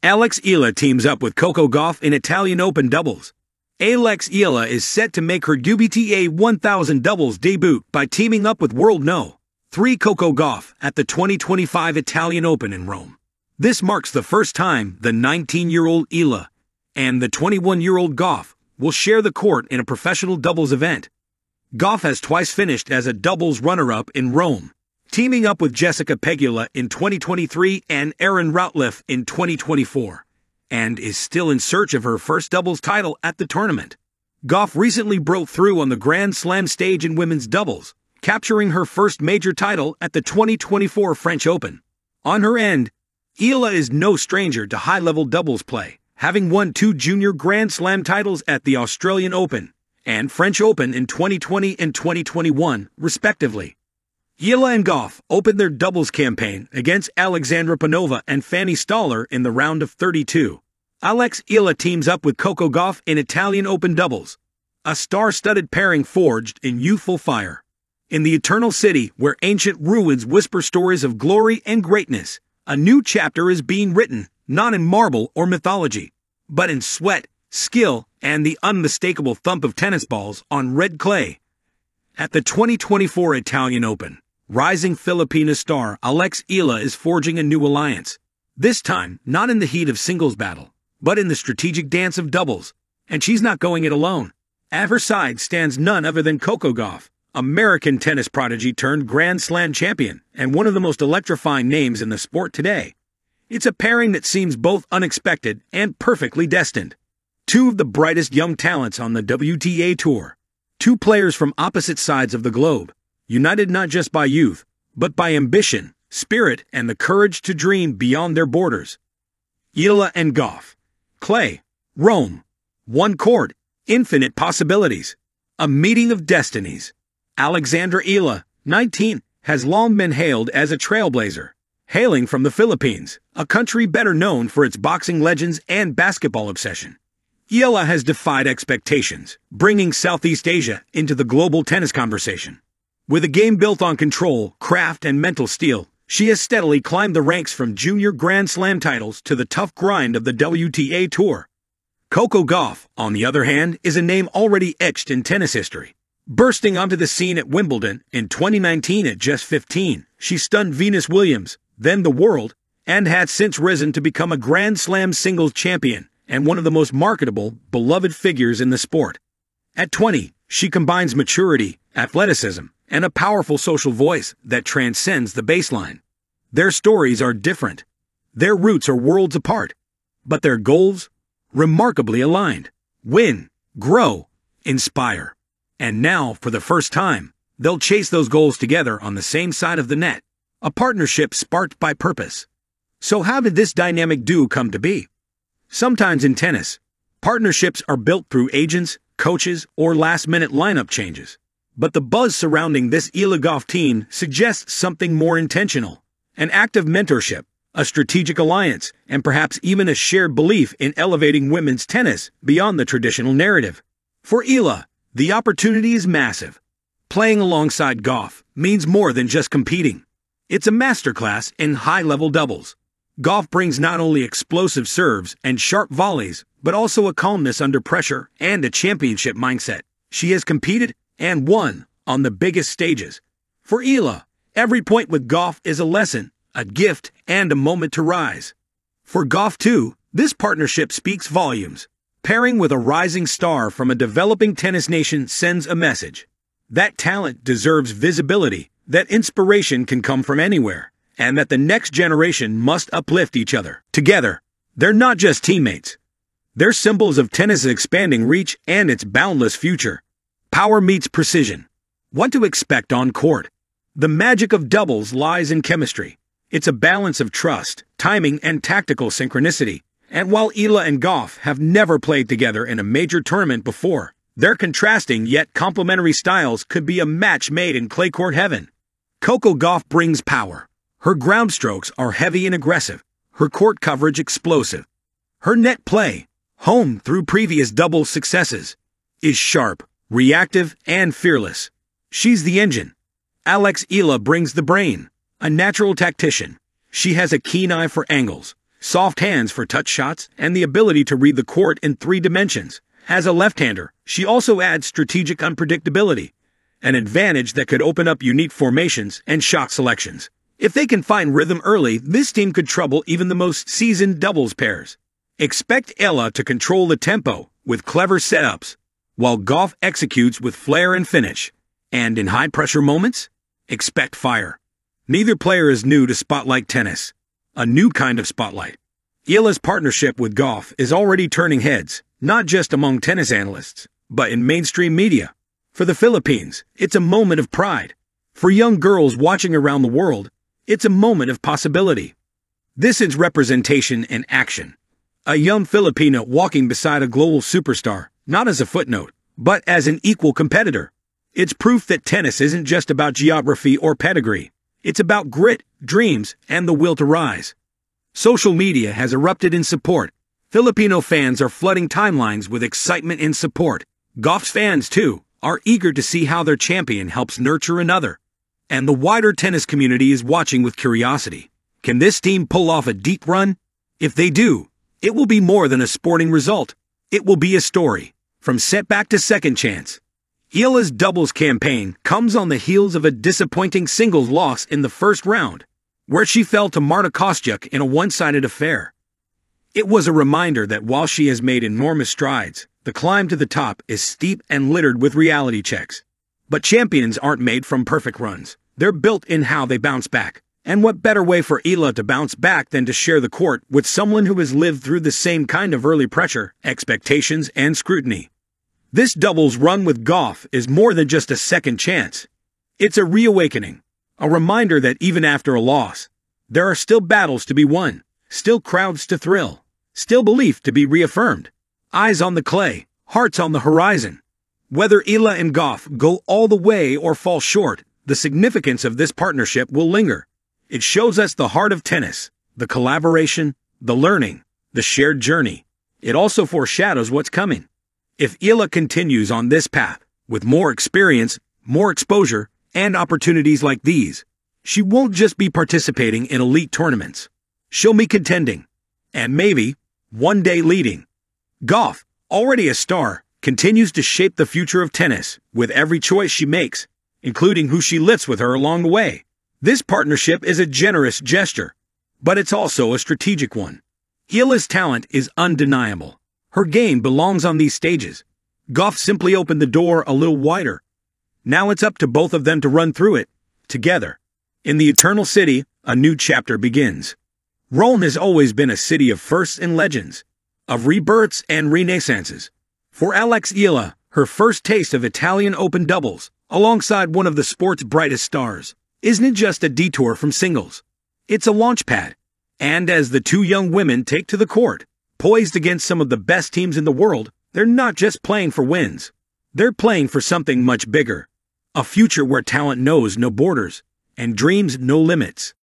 Alex Ila teams up with Coco Gauff in Italian Open doubles. Alex Ila is set to make her WTA 1000 doubles debut by teaming up with world No. 3 Coco Gauff at the 2025 Italian Open in Rome. This marks the first time the 19-year-old Ila and the 21-year-old Gauff will share the court in a professional doubles event. Gauff has twice finished as a doubles runner-up in Rome, teaming up with Jessica Pegula in 2023 and Erin Routliffe in 2024, and is still in search of her first doubles title at the tournament. Gauff recently broke through on the Grand Slam stage in women's doubles, capturing her first major title at the 2024 French Open. On her end, Ila is no stranger to high-level doubles play, having won 2 junior Grand Slam titles at the Australian Open and French Open in 2020 and 2021, respectively. Ila and Gauff opened their doubles campaign against Alexandra Panova and Fanny Stoller in the round of 32. Alex Ila teams up with Coco Gauff in Italian Open doubles, a star-studded pairing forged in youthful fire. In the Eternal City, where ancient ruins whisper stories of glory and greatness, a new chapter is being written, not in marble or mythology, but in sweat, skill, and the unmistakable thump of tennis balls on red clay. At the 2024 Italian Open, rising Filipina star Alex Ila is forging a new alliance. This time, not in the heat of singles battle, but in the strategic dance of doubles. And she's not going it alone. At her side stands none other than Coco Gauff, American tennis prodigy turned Grand Slam champion, and one of the most electrifying names in the sport today. It's a pairing that seems both unexpected and perfectly destined. 2 of the brightest young talents on the WTA Tour. 2 players from opposite sides of the globe, united not just by youth, but by ambition, spirit, and the courage to dream beyond their borders. Ila and Gauff. Clay. Rome. One court. Infinite possibilities. A meeting of destinies. Alexandra Ila, 19, has long been hailed as a trailblazer. Hailing from the Philippines, a country better known for its boxing legends and basketball obsession, Ila has defied expectations, bringing Southeast Asia into the global tennis conversation. With a game built on control, craft, and mental steel, she has steadily climbed the ranks from junior Grand Slam titles to the tough grind of the WTA Tour. Coco Gauff, on the other hand, is a name already etched in tennis history. Bursting onto the scene at Wimbledon in 2019 at just 15, she stunned Venus Williams, then the world, and had since risen to become a Grand Slam singles champion and one of the most marketable, beloved figures in the sport. At 20, she combines maturity, athleticism, and a powerful social voice that transcends the baseline. Their stories are different. Their roots are worlds apart, but their goals, remarkably aligned. Win, grow, inspire. And now, for the first time, they'll chase those goals together on the same side of the net. A partnership sparked by purpose. So how did this dynamic duo come to be? Sometimes in tennis, partnerships are built through agents, coaches, or last-minute lineup changes. But the buzz surrounding this Ila Gauff team suggests something more intentional. An active mentorship, a strategic alliance, and perhaps even a shared belief in elevating women's tennis beyond the traditional narrative. For Ila, the opportunity is massive. Playing alongside Gauff means more than just competing. It's a masterclass in high-level doubles. Gauff brings not only explosive serves and sharp volleys, but also a calmness under pressure and a championship mindset. She has competed and won on the biggest stages. For Ila, every point with Gauff is a lesson, a gift, and a moment to rise. For Gauff, too, this partnership speaks volumes. Pairing with a rising star from a developing tennis nation sends a message. That talent deserves visibility, that inspiration can come from anywhere, and that the next generation must uplift each other. Together, they're not just teammates. They're symbols of tennis's expanding reach and its boundless future. Power meets precision. What to expect on court? The magic of doubles lies in chemistry. It's a balance of trust, timing, and tactical synchronicity. And while Ila and Gauff have never played together in a major tournament before, their contrasting yet complementary styles could be a match made in clay court heaven. Coco Gauff brings power. Her ground strokes are heavy and aggressive, her court coverage explosive. Her net play, honed through previous doubles successes, is sharp, reactive, and fearless. She's the engine. Alex Ila brings the brain, a natural tactician. She has a keen eye for angles, soft hands for touch shots, and the ability to read the court in 3 dimensions. As a left-hander, she also adds strategic unpredictability, an advantage that could open up unique formations and shot selections. If they can find rhythm early, this team could trouble even the most seasoned doubles pairs. Expect Ella to control the tempo with clever setups, while Gauff executes with flair and finish. And in high-pressure moments, expect fire. Neither player is new to spotlight tennis. A new kind of spotlight. Ila's partnership with Gauff is already turning heads, not just among tennis analysts, but in mainstream media. For the Philippines, it's a moment of pride. For young girls watching around the world, it's a moment of possibility. This is representation in action. A young Filipina walking beside a global superstar, not as a footnote, but as an equal competitor. It's proof that tennis isn't just about geography or pedigree. It's about grit, dreams, and the will to rise. Social media has erupted in support. Filipino fans are flooding timelines with excitement and support. Gauff's fans, too, are eager to see how their champion helps nurture another. And the wider tennis community is watching with curiosity. Can this team pull off a deep run? If they do, it will be more than a sporting result. It will be a story. From setback to second chance. Ila's doubles campaign comes on the heels of a disappointing singles loss in the first round, where she fell to Marta Kostyuk in a one-sided affair. It was a reminder that while she has made enormous strides, the climb to the top is steep and littered with reality checks. But champions aren't made from perfect runs. They're built in how they bounce back. And what better way for Ila to bounce back than to share the court with someone who has lived through the same kind of early pressure, expectations, and scrutiny. This doubles run with Gauff is more than just a second chance. It's a reawakening, a reminder that even after a loss, there are still battles to be won, still crowds to thrill, still belief to be reaffirmed. Eyes on the clay, hearts on the horizon. Whether Ila and Gauff go all the way or fall short, the significance of this partnership will linger. It shows us the heart of tennis, the collaboration, the learning, the shared journey. It also foreshadows what's coming. If Ila continues on this path, with more experience, more exposure, and opportunities like these, she won't just be participating in elite tournaments. She'll be contending, and maybe, one day leading. Gauff, already a star, continues to shape the future of tennis with every choice she makes, including who she lifts with her along the way. This partnership is a generous gesture, but it's also a strategic one. Ila's talent is undeniable. Her game belongs on these stages. Gauff simply opened the door a little wider. Now it's up to both of them to run through it, together. In the Eternal City, a new chapter begins. Rome has always been a city of firsts and legends, of rebirths and renaissances. For Alex Ila, her first taste of Italian Open doubles, alongside one of the sport's brightest stars, isn't just a detour from singles. It's a launchpad. And as the two young women take to the court, poised against some of the best teams in the world, they're not just playing for wins. They're playing for something much bigger. A future where talent knows no borders, and dreams no limits.